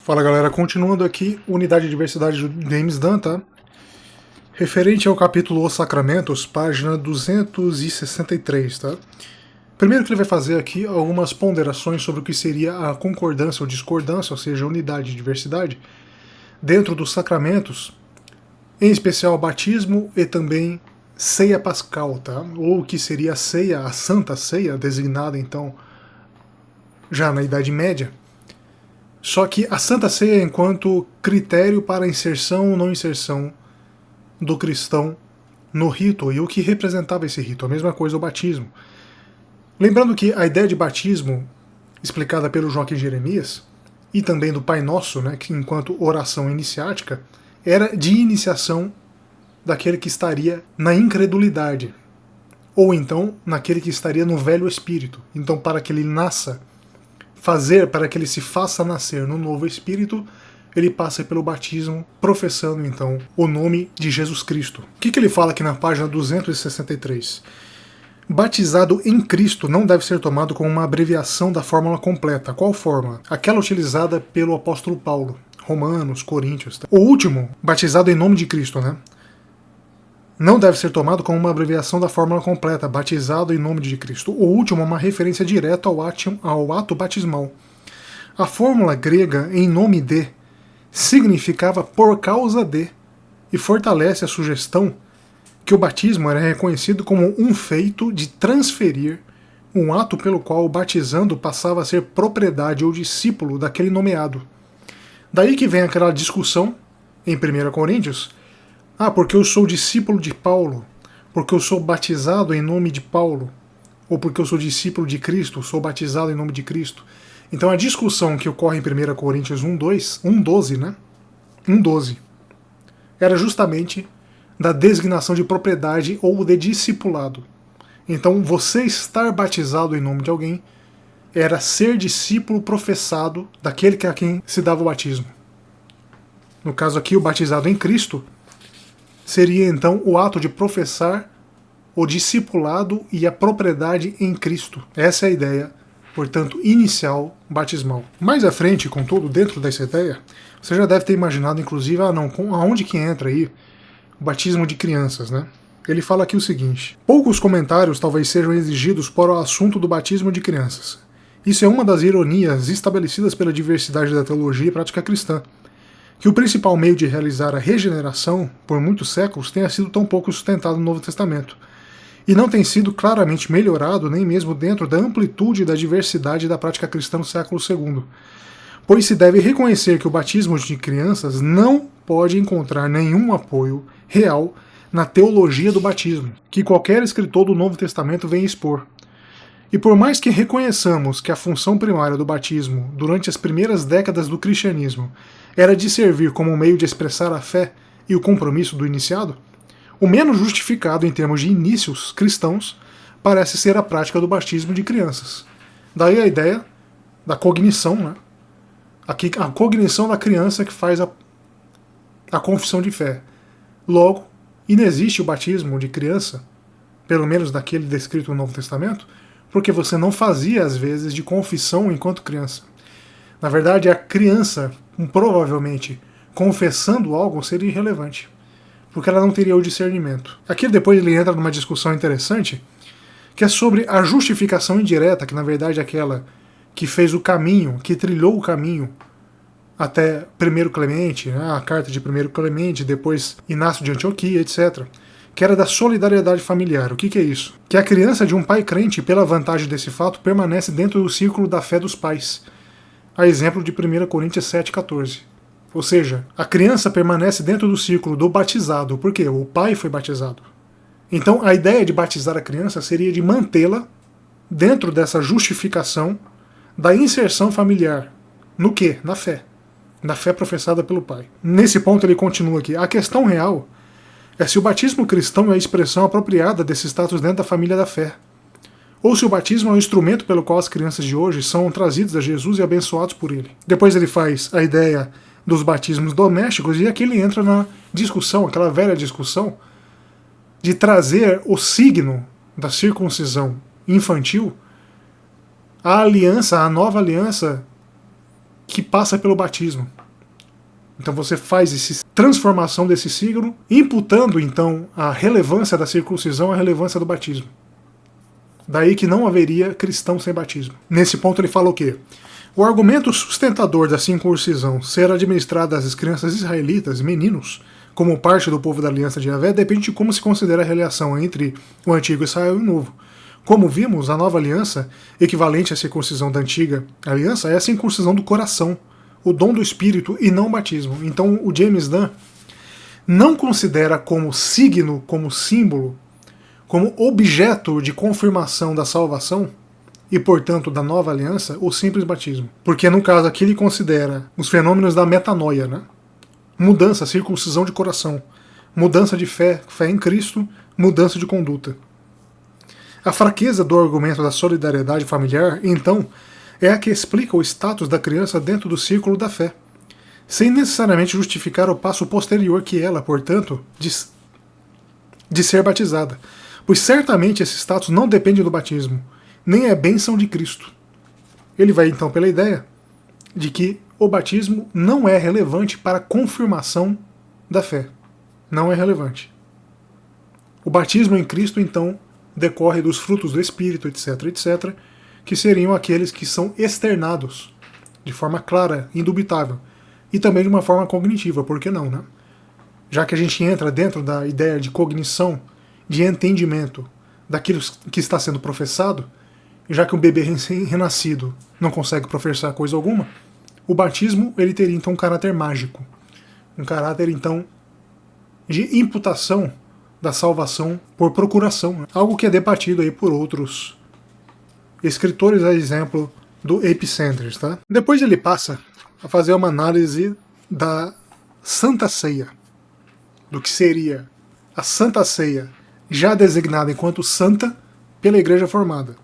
Fala galera, continuando aqui, unidade de diversidade do James Dunn, tá? Referente ao capítulo Os Sacramentos, página 263, tá? Primeiro que ele vai fazer aqui algumas ponderações sobre o que seria a concordância ou discordância, ou seja, unidade e diversidade, dentro dos sacramentos, em especial batismo e também ceia pascal, tá? Ou o que seria a ceia, a Santa Ceia, designada então já na Idade Média. Só que a Santa Ceia enquanto critério para a inserção ou não inserção do cristão no rito e o que representava esse rito, a mesma coisa o batismo. Lembrando que a ideia de batismo, explicada pelo Joaquim Jeremias, e também do Pai Nosso, né, que enquanto oração iniciática, era de iniciação daquele que estaria na incredulidade, ou então naquele que estaria no velho espírito. Então, para que ele nasça, para que ele se faça nascer no novo espírito, ele passa pelo batismo, professando então o nome de Jesus Cristo. O que ele fala aqui na página 263? Batizado em Cristo não deve ser tomado como uma abreviação da fórmula completa. Qual fórmula? Aquela utilizada pelo apóstolo Paulo, Romanos, Coríntios. Tá? O último, batizado em nome de Cristo, né? Não deve ser tomado como uma abreviação da fórmula completa, batizado em nome de Cristo. O último é uma referência direta ao ato batismal. A fórmula grega em nome de significava por causa de, e fortalece a sugestão que o batismo era reconhecido como um feito de transferir um ato pelo qual o batizando passava a ser propriedade ou discípulo daquele nomeado. Daí que vem aquela discussão em 1 Coríntios, porque eu sou discípulo de Paulo, porque eu sou batizado em nome de Paulo, ou porque eu sou discípulo de Cristo, sou batizado em nome de Cristo. Então a discussão que ocorre em 1 Coríntios 1:12, né? 1:12, era justamente da designação de propriedade ou de discipulado. Então você estar batizado em nome de alguém era ser discípulo professado daquele a quem se dava o batismo. No caso aqui, o batizado em Cristo seria então o ato de professar o discipulado e a propriedade em Cristo. Essa é a ideia, portanto, inicial batismal. Mais à frente, contudo, dentro dessa ideia, você já deve ter imaginado, inclusive, aonde que entra aí o batismo de crianças, né? Ele fala aqui o seguinte: poucos comentários talvez sejam exigidos para o assunto do batismo de crianças. Isso é uma das ironias estabelecidas pela diversidade da teologia e prática cristã, que o principal meio de realizar a regeneração, por muitos séculos, tenha sido tão pouco sustentado no Novo Testamento, e não tem sido claramente melhorado nem mesmo dentro da amplitude e da diversidade da prática cristã no século II, pois se deve reconhecer que o batismo de crianças não pode encontrar nenhum apoio real na teologia do batismo, que qualquer escritor do Novo Testamento vem expor. E por mais que reconheçamos que a função primária do batismo durante as primeiras décadas do cristianismo era de servir como um meio de expressar a fé e o compromisso do iniciado, o menos justificado em termos de inícios cristãos parece ser a prática do batismo de crianças. Daí a ideia da cognição, né? A cognição da criança que faz a confissão de fé. Logo, inexiste o batismo de criança, pelo menos daquele descrito no Novo Testamento, porque você não fazia, às vezes, de confissão enquanto criança. Na verdade, a criança, provavelmente, confessando algo seria irrelevante, porque ela não teria o discernimento. Aqui depois ele entra numa discussão interessante, que é sobre a justificação indireta, que na verdade é aquela que fez o caminho, que trilhou o caminho até 1 Clemente, né, a carta de 1 Clemente, depois Inácio de Antioquia, etc., que era da solidariedade familiar. O que é isso? Que a criança de um pai crente, pela vantagem desse fato, permanece dentro do círculo da fé dos pais, a exemplo de 1 Coríntios 7,14. Ou seja, a criança permanece dentro do círculo do batizado, porque o pai foi batizado. Então a ideia de batizar a criança seria de mantê-la dentro dessa justificação da inserção familiar. No quê? Na fé. Na fé professada pelo pai. Nesse ponto ele continua aqui. A questão real é se o batismo cristão é a expressão apropriada desse status dentro da família da fé, ou se o batismo é o instrumento pelo qual as crianças de hoje são trazidas a Jesus e abençoados por ele. Depois ele faz a ideia dos batismos domésticos, e aqui ele entra na discussão, aquela velha discussão, de trazer o signo da circuncisão infantil à aliança, à nova aliança que passa pelo batismo. Então você faz essa transformação desse signo, imputando então a relevância da circuncisão à relevância do batismo. Daí que não haveria cristão sem batismo. Nesse ponto ele fala o quê? O argumento sustentador da circuncisão ser administrada às crianças israelitas, meninos, como parte do povo da aliança de Yahvé, depende de como se considera a relação entre o antigo Israel e o novo. Como vimos, a nova aliança, equivalente à circuncisão da antiga aliança, é a circuncisão do coração, o dom do espírito e não o batismo. Então o James Dunn não considera como signo, como símbolo, como objeto de confirmação da salvação e, portanto, da nova aliança, o simples batismo. Porque, no caso aqui, ele considera os fenômenos da metanoia, né? Mudança, circuncisão de coração, mudança de fé, fé em Cristo, mudança de conduta. A fraqueza do argumento da solidariedade familiar, então, é a que explica o status da criança dentro do círculo da fé, sem necessariamente justificar o passo posterior que ela, portanto, de ser batizada, pois certamente esse status não depende do batismo, nem é bênção de Cristo. Ele vai então pela ideia de que o batismo não é relevante para a confirmação da fé. Não é relevante. O batismo em Cristo, então, decorre dos frutos do Espírito, etc., etc., que seriam aqueles que são externados de forma clara, indubitável, e também de uma forma cognitiva, por que não, né? Já que a gente entra dentro da ideia de cognição, de entendimento daquilo que está sendo professado, já que um bebê recém-renascido não consegue professar coisa alguma, o batismo ele teria então um caráter mágico, um caráter então de imputação da salvação por procuração, algo que é debatido aí por outros escritores, a exemplo do Ape Sanders, tá? Depois ele passa a fazer uma análise da Santa Ceia, do que seria a Santa Ceia, já designada enquanto santa pela Igreja formada.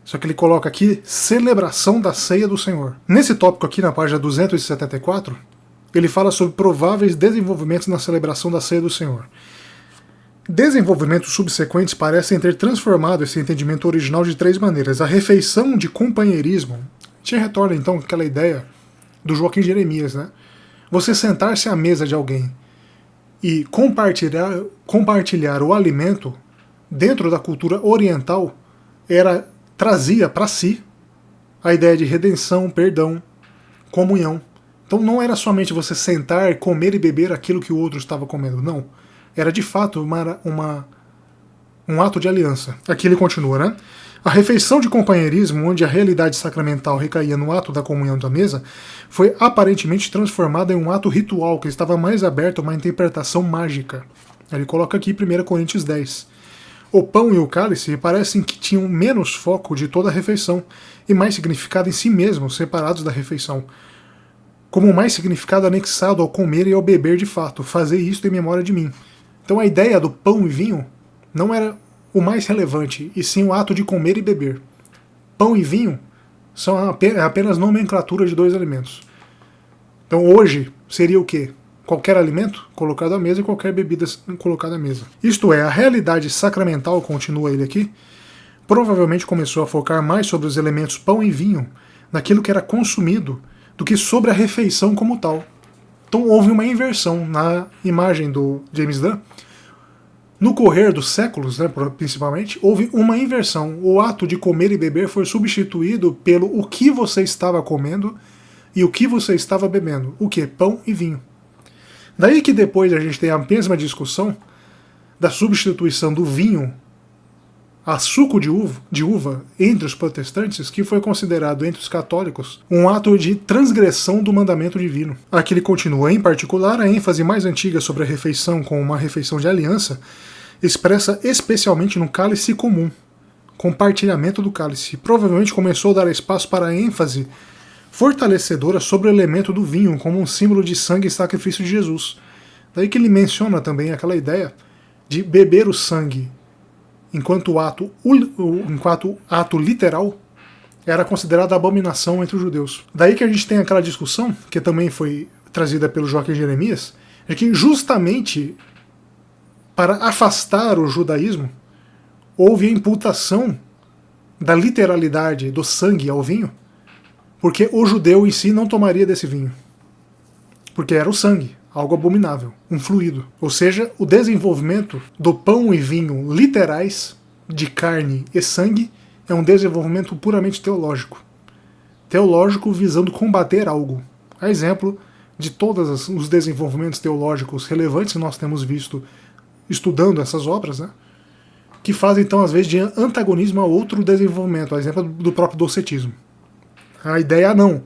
Só que ele coloca aqui celebração da ceia do Senhor. Nesse tópico aqui, na página 274, ele fala sobre prováveis desenvolvimentos na celebração da ceia do Senhor. Desenvolvimentos subsequentes parecem ter transformado esse entendimento original de três maneiras. A refeição de companheirismo. A gente retorna então àquela ideia do Joaquim Jeremias, né? Você sentar-se à mesa de alguém e compartilhar o alimento dentro da cultura oriental trazia para si a ideia de redenção, perdão, comunhão. Então não era somente você sentar, comer e beber aquilo que o outro estava comendo, não. Era de fato um ato de aliança. Aqui ele continua, né? A refeição de companheirismo, onde a realidade sacramental recaía no ato da comunhão da mesa, foi aparentemente transformada em um ato ritual que estava mais aberto a uma interpretação mágica. Ele coloca aqui 1 Coríntios 10. O pão e o cálice parecem que tinham menos foco de toda a refeição e mais significado em si mesmos, separados da refeição, como mais significado anexado ao comer e ao beber de fato, fazer isto em memória de mim. Então a ideia do pão e vinho não era o mais relevante, e sim o ato de comer e beber. Pão e vinho são apenas nomenclatura de dois alimentos. Então hoje seria o quê? Qualquer alimento colocado à mesa e qualquer bebida colocada à mesa. Isto é, a realidade sacramental, continua ele aqui, provavelmente começou a focar mais sobre os elementos pão e vinho, naquilo que era consumido, do que sobre a refeição como tal. Então houve uma inversão na imagem do James Dunn. No correr dos séculos, né, principalmente, houve uma inversão. O ato de comer e beber foi substituído pelo o que você estava comendo e o que você estava bebendo. O que? Pão e vinho. Daí que depois a gente tem a mesma discussão da substituição do vinho a suco de uva entre os protestantes, que foi considerado entre os católicos um ato de transgressão do mandamento divino. Aqui ele continua, em particular, a ênfase mais antiga sobre a refeição como uma refeição de aliança, expressa especialmente no cálice comum, compartilhamento do cálice. Provavelmente começou a dar espaço para a ênfase fortalecedora sobre o elemento do vinho como um símbolo de sangue e sacrifício de Jesus. Daí que ele menciona também aquela ideia de beber o sangue enquanto ato literal era considerado abominação entre os judeus. Daí que a gente tem aquela discussão, que também foi trazida pelo Joaquim Jeremias, de que justamente para afastar o judaísmo houve a imputação da literalidade do sangue ao vinho, porque o judeu em si não tomaria desse vinho. porque era o sangue, algo abominável, um fluido. Ou seja, o desenvolvimento do pão e vinho literais, de carne e sangue, é um desenvolvimento puramente teológico. Teológico visando combater algo. A exemplo de todos os desenvolvimentos teológicos relevantes que nós temos visto estudando essas obras, né? Que fazem então às vezes de antagonismo a outro desenvolvimento, a exemplo do próprio docetismo. A ideia não.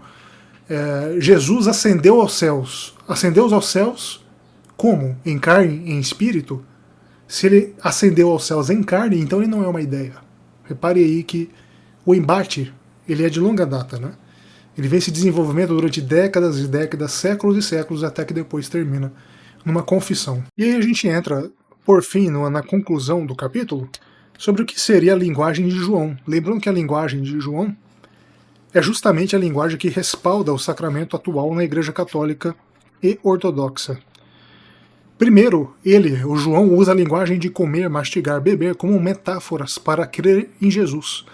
Jesus ascendeu aos céus. Ascendeu aos céus como? Em carne, em espírito? Se ele ascendeu aos céus em carne, então ele não é uma ideia. Repare aí que o embate ele é de longa data, né? Ele vem esse desenvolvimento durante décadas e décadas, séculos e séculos, até que depois termina numa confissão. E aí a gente entra, por fim, na conclusão do capítulo, sobre o que seria a linguagem de João. Lembrando que a linguagem de João é justamente a linguagem que respalda o sacramento atual na Igreja Católica e Ortodoxa. Primeiro, o João, usa a linguagem de comer, mastigar, beber como metáforas para crer em Jesus.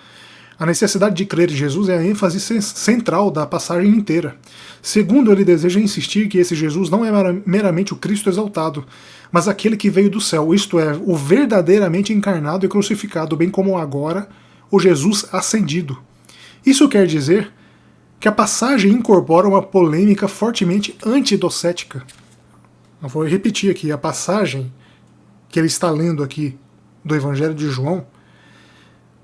A necessidade de crer em Jesus é a ênfase central da passagem inteira. Segundo, ele deseja insistir que esse Jesus não é meramente o Cristo exaltado, mas aquele que veio do céu, isto é, o verdadeiramente encarnado e crucificado, bem como agora o Jesus ascendido. Isso quer dizer que a passagem incorpora uma polêmica fortemente antidocética. Eu vou repetir aqui, a passagem que ele está lendo aqui do Evangelho de João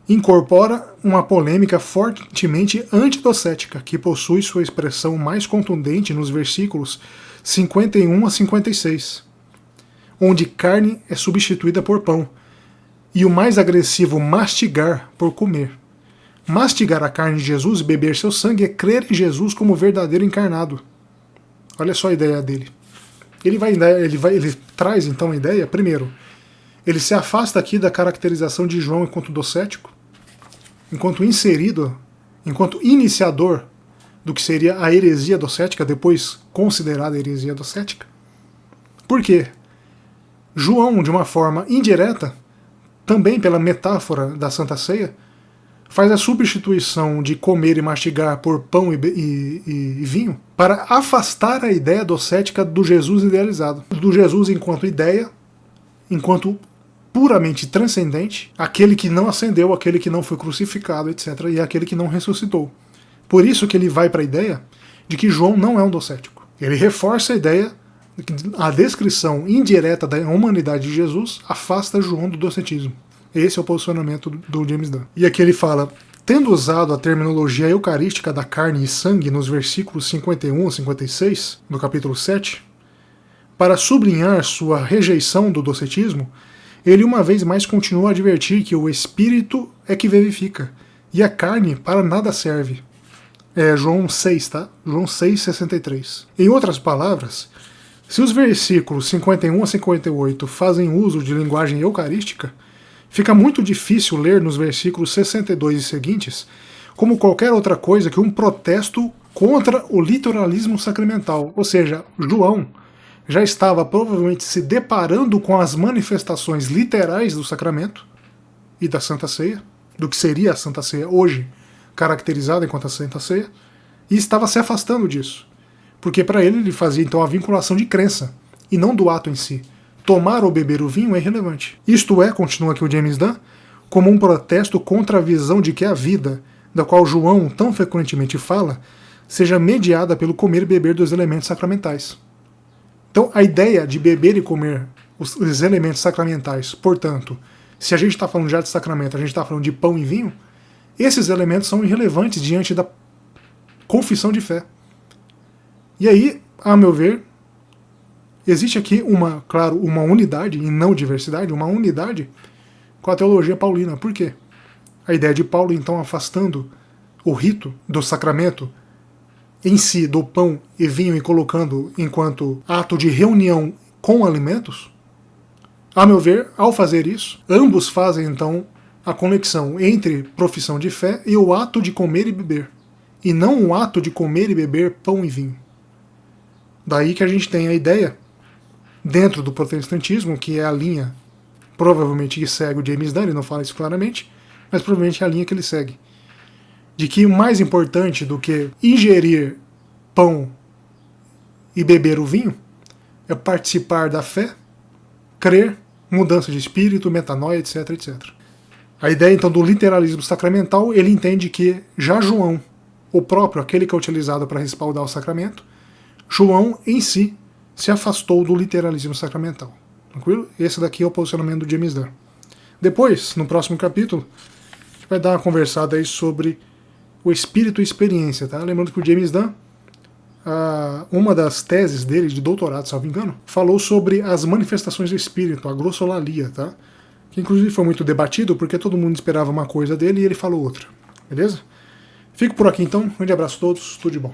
incorpora uma polêmica fortemente antidocética, que possui sua expressão mais contundente nos versículos 51 a 56, onde carne é substituída por pão, e o mais agressivo mastigar por comer. Mastigar a carne de Jesus e beber seu sangue é crer em Jesus como verdadeiro encarnado. Olha só a ideia dele. Ele traz então a ideia, primeiro, ele se afasta aqui da caracterização de João enquanto docético, enquanto iniciador do que seria a heresia docética, depois considerada heresia docética. Por quê? João, de uma forma indireta, também pela metáfora da Santa Ceia, faz a substituição de comer e mastigar por pão e vinho para afastar a ideia docética do Jesus idealizado, do Jesus enquanto ideia, enquanto puramente transcendente, aquele que não ascendeu, aquele que não foi crucificado, etc., e aquele que não ressuscitou. Por isso que ele vai para a ideia de que João não é um docético. Ele reforça a ideia de que a descrição indireta da humanidade de Jesus afasta João do docetismo. Esse é o posicionamento do James Dunn. E aqui ele fala, tendo usado a terminologia eucarística da carne e sangue nos versículos 51 a 56, do capítulo 7, para sublinhar sua rejeição do docetismo, ele uma vez mais continua a advertir que o espírito é que vivifica, e a carne para nada serve. É João 6, tá? João 6,63. Em outras palavras, se os versículos 51 a 58 fazem uso de linguagem eucarística, fica muito difícil ler nos versículos 62 e seguintes como qualquer outra coisa que um protesto contra o literalismo sacramental. Ou seja, João já estava provavelmente se deparando com as manifestações literais do sacramento e da Santa Ceia, do que seria a Santa Ceia hoje, caracterizada enquanto a Santa Ceia, e estava se afastando disso. Porque para ele fazia então a vinculação de crença, e não do ato em si. Tomar ou beber o vinho é irrelevante. Isto é, continua aqui o James Dunn, como um protesto contra a visão de que a vida, da qual João tão frequentemente fala, seja mediada pelo comer e beber dos elementos sacramentais. Então, a ideia de beber e comer os elementos sacramentais, portanto, se a gente está falando já de sacramento, a gente está falando de pão e vinho, esses elementos são irrelevantes diante da confissão de fé. E aí, a meu ver, existe aqui uma unidade, e não diversidade, uma unidade com a teologia paulina. Por quê? A ideia de Paulo, então, afastando o rito do sacramento em si, do pão e vinho, e colocando enquanto ato de reunião com alimentos, a meu ver, ao fazer isso, ambos fazem, então, a conexão entre profissão de fé e o ato de comer e beber, e não o ato de comer e beber pão e vinho. Daí que a gente tem a ideia, dentro do protestantismo, que é a linha, provavelmente que segue o James Dunn, ele não fala isso claramente, mas provavelmente é a linha que ele segue, de que o mais importante do que ingerir pão e beber o vinho é participar da fé, crer, mudança de espírito, metanoia, etc, etc. A ideia então do literalismo sacramental, ele entende que já João, o próprio, aquele que é utilizado para respaldar o sacramento, João em si se afastou do literalismo sacramental. Tranquilo? Esse daqui é o posicionamento do James Dunn. Depois, no próximo capítulo, a gente vai dar uma conversada aí sobre o espírito e experiência, tá? Lembrando que o James Dunn, uma das teses dele de doutorado, se não me engano, falou sobre as manifestações do espírito, a glossolalia, tá? Que inclusive foi muito debatido porque todo mundo esperava uma coisa dele e ele falou outra. Beleza? Fico por aqui então, um grande abraço a todos, tudo de bom.